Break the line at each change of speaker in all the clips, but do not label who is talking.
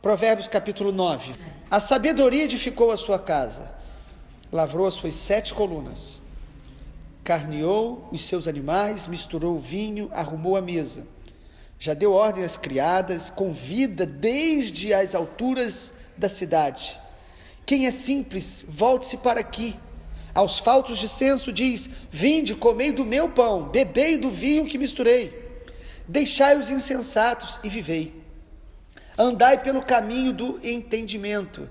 Provérbios capítulo 9. A sabedoria edificou a sua casa, lavrou as suas 7 colunas, carneou os seus animais, misturou o vinho, arrumou a mesa. Já deu ordem às criadas, convida desde as alturas da cidade. Quem é simples, volte-se para aqui. Aos faltos de senso diz: vinde, comei do meu pão, bebei do vinho que misturei. Deixai os insensatos e vivei. Andai pelo caminho do entendimento.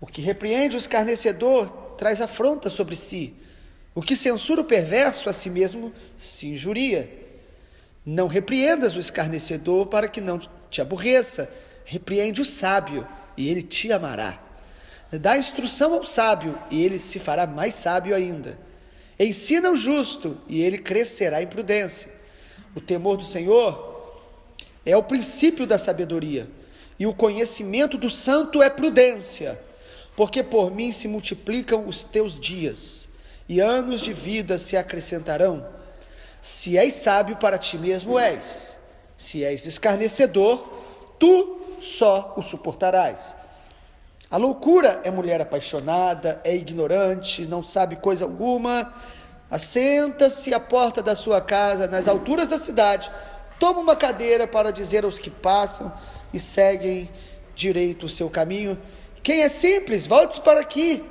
O que repreende o escarnecedor traz afronta sobre si. O que censura o perverso a si mesmo se injuria. Não repreendas o escarnecedor para que não te aborreça. Repreende o sábio e ele te amará. Dá instrução ao sábio e ele se fará mais sábio ainda. Ensina o justo e ele crescerá em prudência. O temor do Senhor é o princípio da sabedoria, e o conhecimento do santo é prudência, porque por mim se multiplicam os teus dias, e anos de vida se acrescentarão. Se és sábio, para ti mesmo és. Se és escarnecedor, tu só o suportarás. A loucura é mulher apaixonada, é ignorante, não sabe coisa alguma. Assenta-se à porta da sua casa, nas alturas da cidade, toma uma cadeira para dizer aos que passam e seguem direito o seu caminho: quem é simples, volte-se para aqui.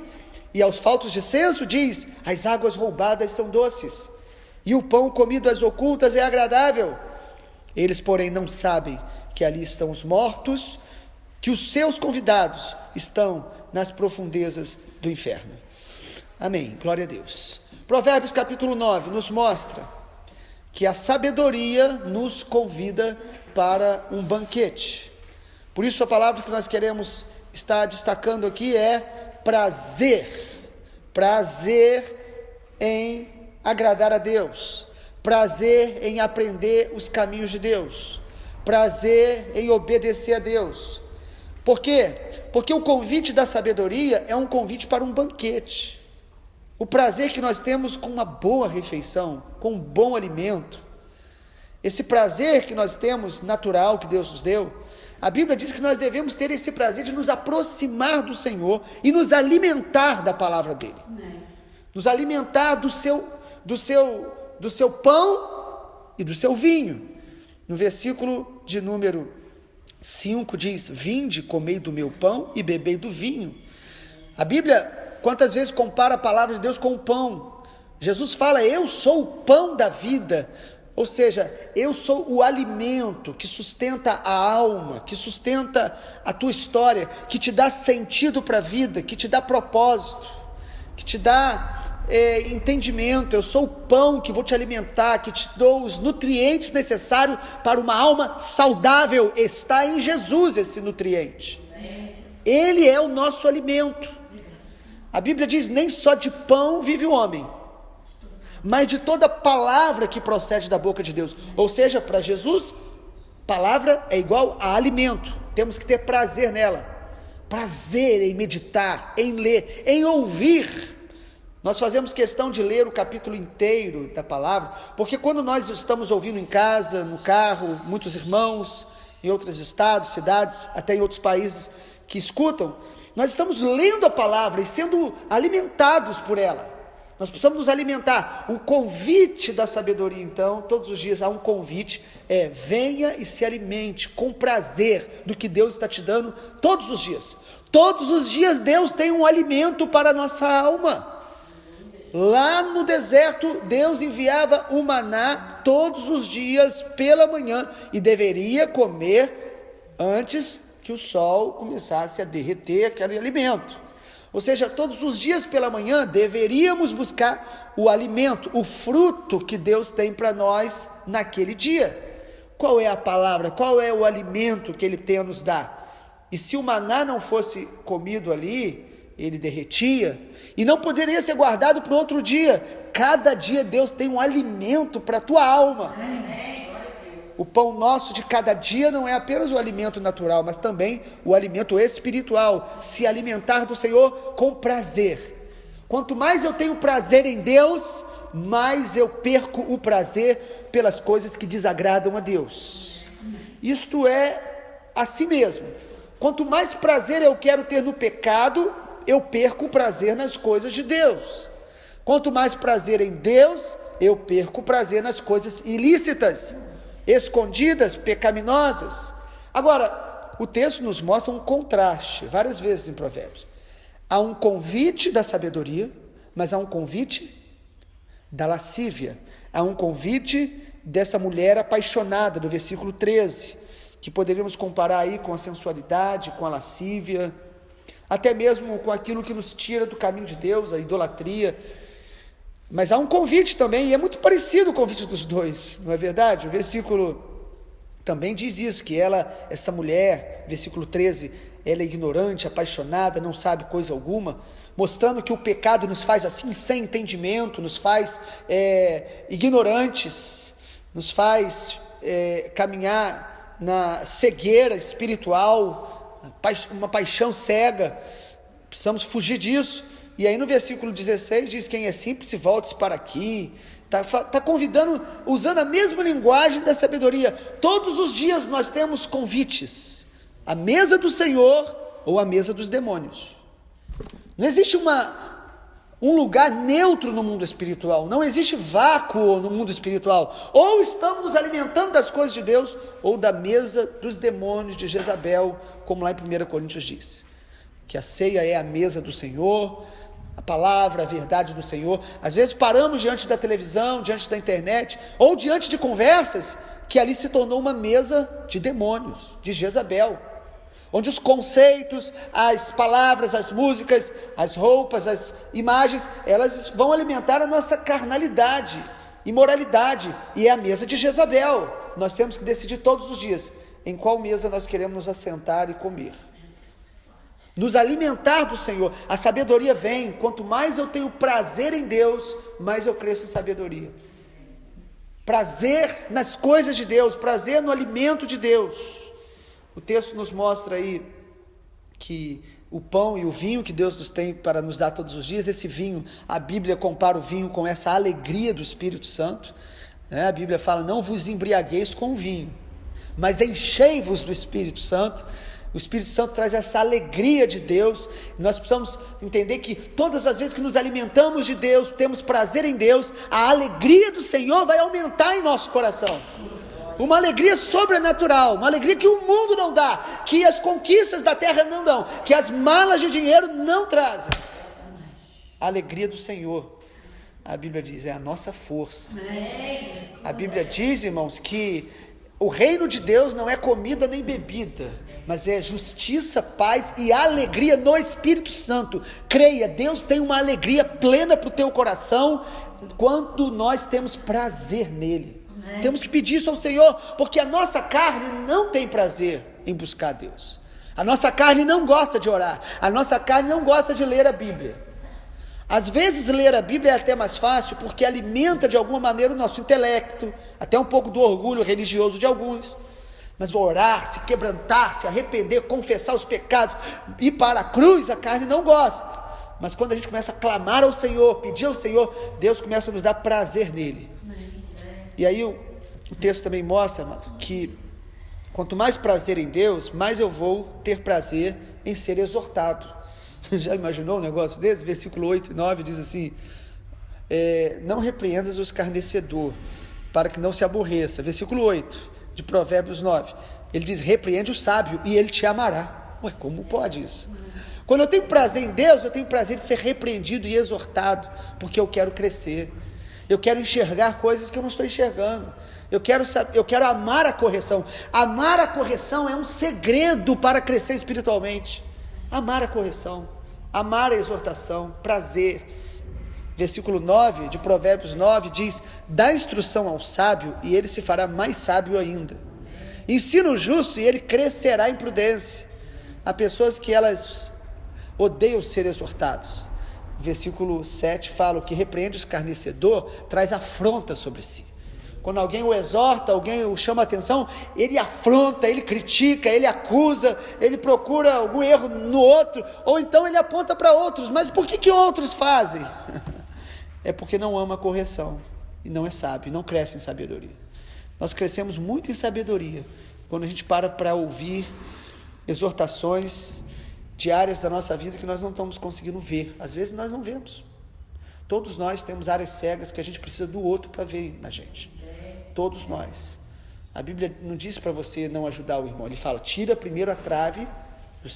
E aos faltos de senso diz: as águas roubadas são doces, e o pão comido às ocultas é agradável. Eles, porém, não sabem que ali estão os mortos, que os seus convidados estão nas profundezas do inferno. Amém, glória a Deus. Provérbios capítulo 9 nos mostra que a sabedoria nos convida para um banquete. Por isso a palavra que nós queremos estar destacando aqui é prazer. Prazer em agradar a Deus, prazer em aprender os caminhos de Deus, prazer em obedecer a Deus. Por quê? Porque o convite da sabedoria é um convite para um banquete. O prazer que nós temos com uma boa refeição, com um bom alimento, esse prazer que nós temos natural, que Deus nos deu, a Bíblia diz que nós devemos ter esse prazer de nos aproximar do Senhor e nos alimentar da palavra dele. Nos alimentar do seu pão e do seu vinho. No versículo de número 5 diz: vinde, comei do meu pão e bebei do vinho. A Bíblia, quantas vezes compara a palavra de Deus com o pão? Jesus fala: eu sou o pão da vida. Ou seja, eu sou o alimento que sustenta a alma, que sustenta a tua história, que te dá sentido para a vida, que te dá propósito, que te dá entendimento. Eu sou o pão que vou te alimentar, que te dou os nutrientes necessários para uma alma saudável. Está em Jesus esse nutriente. Ele é o nosso alimento. A Bíblia diz: nem só de pão vive o homem, mas de toda palavra que procede da boca de Deus. Ou seja, para Jesus, palavra é igual a alimento. Temos que ter prazer nela. Prazer em meditar, em ler, em ouvir. Nós fazemos questão de ler o capítulo inteiro da palavra, porque quando nós estamos ouvindo em casa, no carro, muitos irmãos em outros estados, cidades, até em outros países que escutam, nós estamos lendo a palavra e sendo alimentados por ela. Nós precisamos nos alimentar. O convite da sabedoria, então, todos os dias há um convite, venha e se alimente com prazer do que Deus está te dando todos os dias. Todos os dias Deus tem um alimento para a nossa alma. Lá no deserto, Deus enviava o maná todos os dias pela manhã, e deveria comer antes que o sol começasse a derreter aquele alimento. Ou seja, todos os dias pela manhã deveríamos buscar o alimento, o fruto que Deus tem para nós naquele dia. Qual é a palavra? Qual é o alimento que Ele tem a nos dar? E se o maná não fosse comido ali, ele derretia e não poderia ser guardado para outro dia. Cada dia Deus tem um alimento para a tua alma. O pão nosso de cada dia não é apenas o alimento natural, mas também o alimento espiritual. Se alimentar do Senhor com prazer. Quanto mais eu tenho prazer em Deus, mais eu perco o prazer pelas coisas que desagradam a Deus. Isto é assim mesmo. Quanto mais prazer eu quero ter no pecado, eu perco o prazer nas coisas de Deus. Quanto mais prazer em Deus, eu perco o prazer nas coisas ilícitas, escondidas, pecaminosas. Agora, o texto nos mostra um contraste, várias vezes em Provérbios. Há um convite da sabedoria, mas há um convite da lascívia. Há um convite dessa mulher apaixonada, do versículo 13, que poderíamos comparar aí com a sensualidade, com a lascívia, até mesmo com aquilo que nos tira do caminho de Deus, a idolatria. Mas há um convite também, e é muito parecido o convite dos dois, não é verdade? O versículo também diz isso, que essa mulher, versículo 13, ela é ignorante, apaixonada, não sabe coisa alguma, mostrando que o pecado nos faz assim, sem entendimento, nos faz ignorantes, nos faz caminhar na cegueira espiritual, uma paixão cega. Precisamos fugir disso. E aí no versículo 16 diz: quem é simples, volte-se para aqui. Está convidando, usando a mesma linguagem da sabedoria. Todos os dias nós temos convites: a mesa do Senhor ou a mesa dos demônios. Não existe um lugar neutro no mundo espiritual, não existe vácuo no mundo espiritual. Ou estamos nos alimentando das coisas de Deus, ou da mesa dos demônios de Jezabel, como lá em 1 Coríntios diz, que a ceia é a mesa do Senhor, a palavra, a verdade do Senhor. Às vezes paramos diante da televisão, diante da internet, ou diante de conversas, que ali se tornou uma mesa de demônios, de Jezabel, onde os conceitos, as palavras, as músicas, as roupas, as imagens, elas vão alimentar a nossa carnalidade, imoralidade, e é a mesa de Jezabel. Nós temos que decidir todos os dias em qual mesa nós queremos nos assentar e comer, nos alimentar do Senhor. A sabedoria vem, quanto mais eu tenho prazer em Deus, mais eu cresço em sabedoria. Prazer nas coisas de Deus, prazer no alimento de Deus. O texto nos mostra aí que o pão e o vinho que Deus nos tem para nos dar todos os dias, esse vinho, a Bíblia compara o vinho com essa alegria do Espírito Santo, né? A Bíblia fala: não vos embriagueis com o vinho, mas enchei-vos do Espírito Santo. O Espírito Santo traz essa alegria de Deus. Nós precisamos entender que todas as vezes que nos alimentamos de Deus, temos prazer em Deus, a alegria do Senhor vai aumentar em nosso coração. Uma alegria sobrenatural, uma alegria que o mundo não dá, que as conquistas da terra não dão, que as malas de dinheiro não trazem. A alegria do Senhor, a Bíblia diz, é a nossa força. A Bíblia diz, irmãos, que o reino de Deus não é comida nem bebida, mas é justiça, paz e alegria no Espírito Santo. Creia, Deus tem uma alegria plena para o teu coração quando nós temos prazer nele. Temos que pedir isso ao Senhor, porque a nossa carne não tem prazer em buscar Deus. A nossa carne não gosta de orar, a nossa carne não gosta de ler a Bíblia. Às vezes ler a Bíblia é até mais fácil, porque alimenta de alguma maneira o nosso intelecto, até um pouco do orgulho religioso de alguns. Mas orar, se quebrantar, se arrepender, confessar os pecados, ir para a cruz, a carne não gosta. Mas quando a gente começa a clamar ao Senhor, pedir ao Senhor, Deus começa a nos dar prazer nele. E aí o texto também mostra, amado, que quanto mais prazer em Deus, mais eu vou ter prazer em ser exortado. Já imaginou um negócio desse? Versículo 8 e 9 diz assim: não repreendas o escarnecedor, para que não se aborreça. Versículo 8 de Provérbios 9, ele diz: repreende o sábio e ele te amará. Ué, como pode isso? Quando eu tenho prazer em Deus, eu tenho prazer de ser repreendido e exortado, porque eu quero crescer, eu quero enxergar coisas que eu não estou enxergando, eu quero amar a correção. Amar a correção é um segredo para crescer espiritualmente. Amar a correção, amar a exortação, prazer. Versículo 9 de Provérbios 9 diz: dá instrução ao sábio e ele se fará mais sábio ainda. Ensina o justo e ele crescerá em prudência. Há pessoas que elas odeiam ser exortados. Versículo 7 fala: o que repreende o escarnecedor traz afronta sobre si. Quando alguém o exorta, alguém o chama a atenção, ele afronta, ele critica, ele acusa, ele procura algum erro no outro, ou então ele aponta para outros. Mas por que outros fazem? É porque não ama a correção, e não é sábio, não cresce em sabedoria. Nós crescemos muito em sabedoria quando a gente para ouvir exortações diárias da nossa vida que nós não estamos conseguindo ver. Às vezes nós não vemos. Todos nós temos áreas cegas que a gente precisa do outro para ver na gente. Todos nós. A Bíblia não diz para você não ajudar o irmão. Ele fala, tira primeiro a trave dos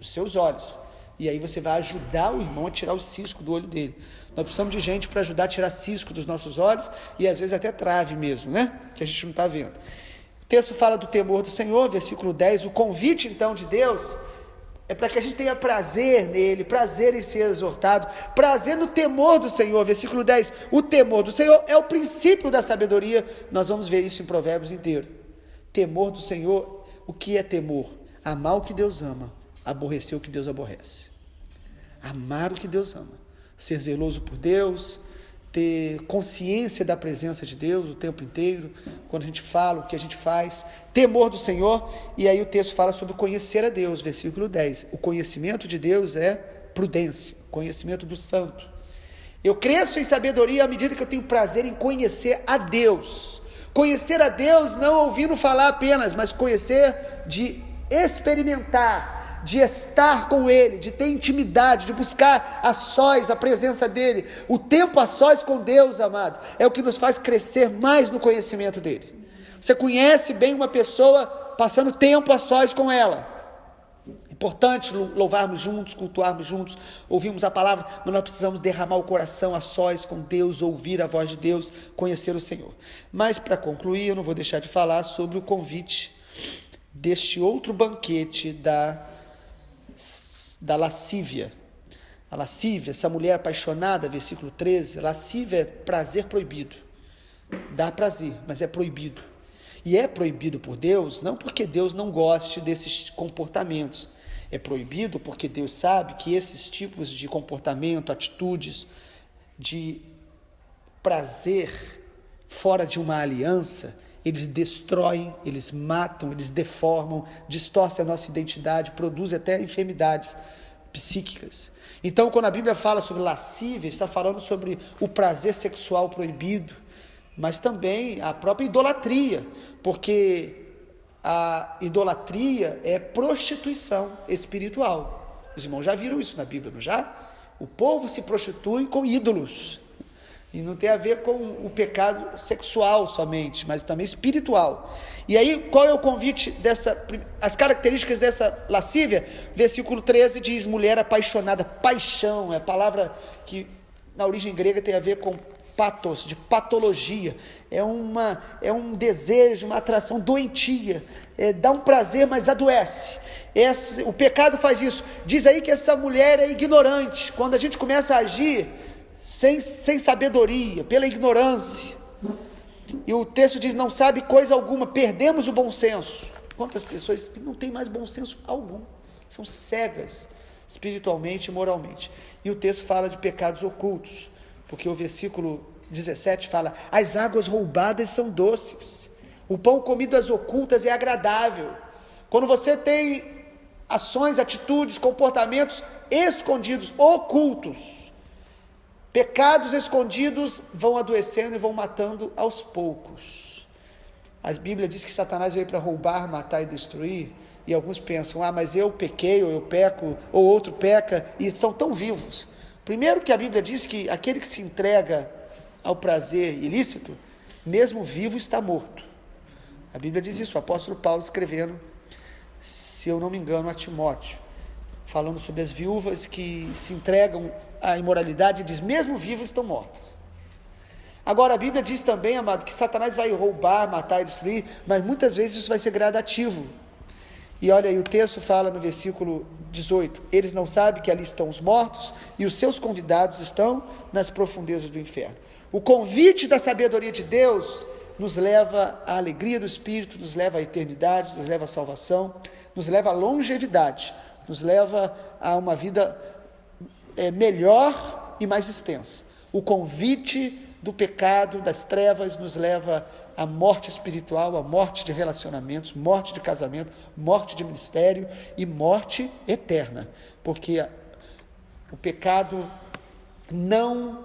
seus olhos. E aí você vai ajudar o irmão a tirar o cisco do olho dele. Nós precisamos de gente para ajudar a tirar cisco dos nossos olhos e às vezes até trave mesmo, né? Que a gente não está vendo. O texto fala do temor do Senhor, versículo 10. O convite então de Deus é para que a gente tenha prazer nele, prazer em ser exortado, prazer no temor do Senhor, versículo 10, o temor do Senhor é o princípio da sabedoria, nós vamos ver isso em Provérbios inteiro. Temor do Senhor, o que é temor? Amar o que Deus ama, aborrecer o que Deus aborrece. Amar o que Deus ama, ser zeloso por Deus, ter consciência da presença de Deus o tempo inteiro, quando a gente fala, o que a gente faz, temor do Senhor, e aí o texto fala sobre conhecer a Deus, versículo 10, o conhecimento de Deus é prudência, conhecimento do santo. Eu cresço em sabedoria à medida que eu tenho prazer em conhecer a Deus, conhecer a Deus não ouvindo falar apenas, mas conhecer de experimentar, de estar com Ele, de ter intimidade, de buscar a sós a presença dEle, o tempo a sós com Deus, amado, é o que nos faz crescer mais no conhecimento dEle. Você conhece bem uma pessoa passando tempo a sós com ela. Importante louvarmos juntos, cultuarmos juntos, ouvirmos a palavra, mas nós precisamos derramar o coração a sós com Deus, ouvir a voz de Deus, conhecer o Senhor. Mas para concluir, eu não vou deixar de falar sobre o convite deste outro banquete da lascívia. A lascívia, essa mulher apaixonada, versículo 13, lascívia é prazer proibido. Dá prazer, mas é proibido. E é proibido por Deus, não porque Deus não goste desses comportamentos. É proibido porque Deus sabe que esses tipos de comportamento, atitudes de prazer fora de uma aliança, eles destroem, eles matam, eles deformam, distorcem a nossa identidade, produzem até enfermidades psíquicas. Então, quando a Bíblia fala sobre lascívia, está falando sobre o prazer sexual proibido, mas também a própria idolatria, porque a idolatria é prostituição espiritual. Os irmãos já viram isso na Bíblia, não já? O povo se prostitui com ídolos. E não tem a ver com o pecado sexual somente, mas também espiritual. E aí, qual é o convite as características dessa lascívia? Versículo 13 diz, mulher apaixonada. Paixão é a palavra que na origem grega tem a ver com patos, de patologia. É um desejo, uma atração doentia. Dá um prazer, mas adoece. O pecado faz isso. Diz aí que essa mulher é ignorante. Quando a gente começa a agir sem sabedoria, pela ignorância, e o texto diz, não sabe coisa alguma, perdemos o bom senso. Quantas pessoas que não têm mais bom senso algum, são cegas espiritualmente e moralmente. E o texto fala de pecados ocultos, porque o versículo 17 fala, as águas roubadas são doces, o pão comido às ocultas é agradável. Quando você tem ações, atitudes, comportamentos escondidos, ocultos, pecados escondidos vão adoecendo e vão matando aos poucos. A Bíblia diz que Satanás veio para roubar, matar e destruir, e alguns pensam, mas eu pequei, ou eu peco, ou outro peca, e são tão vivos. Primeiro que a Bíblia diz que aquele que se entrega ao prazer ilícito, mesmo vivo está morto. A Bíblia diz isso, o apóstolo Paulo escrevendo, se eu não me engano, a Timóteo, falando sobre as viúvas que se entregam à imoralidade, diz, mesmo vivos estão mortas. Agora a Bíblia diz também, amado, que Satanás vai roubar, matar e destruir, mas muitas vezes isso vai ser gradativo. E olha aí, o texto fala no versículo 18, eles não sabem que ali estão os mortos e os seus convidados estão nas profundezas do inferno. O convite da sabedoria de Deus nos leva à alegria do Espírito, nos leva à eternidade, nos leva à salvação, nos leva à longevidade, nos leva a uma vida melhor e mais extensa. O convite do pecado, das trevas, nos leva à morte espiritual, à morte de relacionamentos, morte de casamento, morte de ministério e morte eterna, porque o pecado não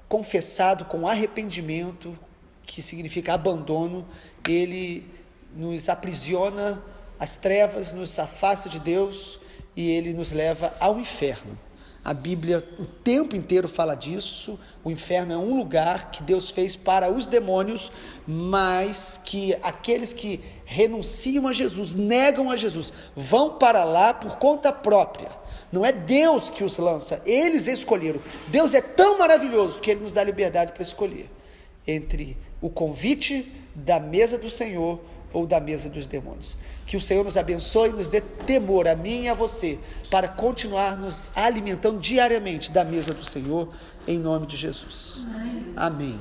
confessado com arrependimento, que significa abandono, ele nos aprisiona as trevas nos afasta de Deus e ele nos leva ao inferno. A Bíblia o tempo inteiro fala disso. O inferno é um lugar que Deus fez para os demônios, mas que aqueles que renunciam a Jesus, negam a Jesus, vão para lá por conta própria. Não é Deus que os lança, eles escolheram. Deus é tão maravilhoso que ele nos dá liberdade para escolher entre o convite da mesa do Senhor ou da mesa dos demônios. Que o Senhor nos abençoe e nos dê temor, a mim e a você, para continuar nos alimentando diariamente da mesa do Senhor, em nome de Jesus. Amém.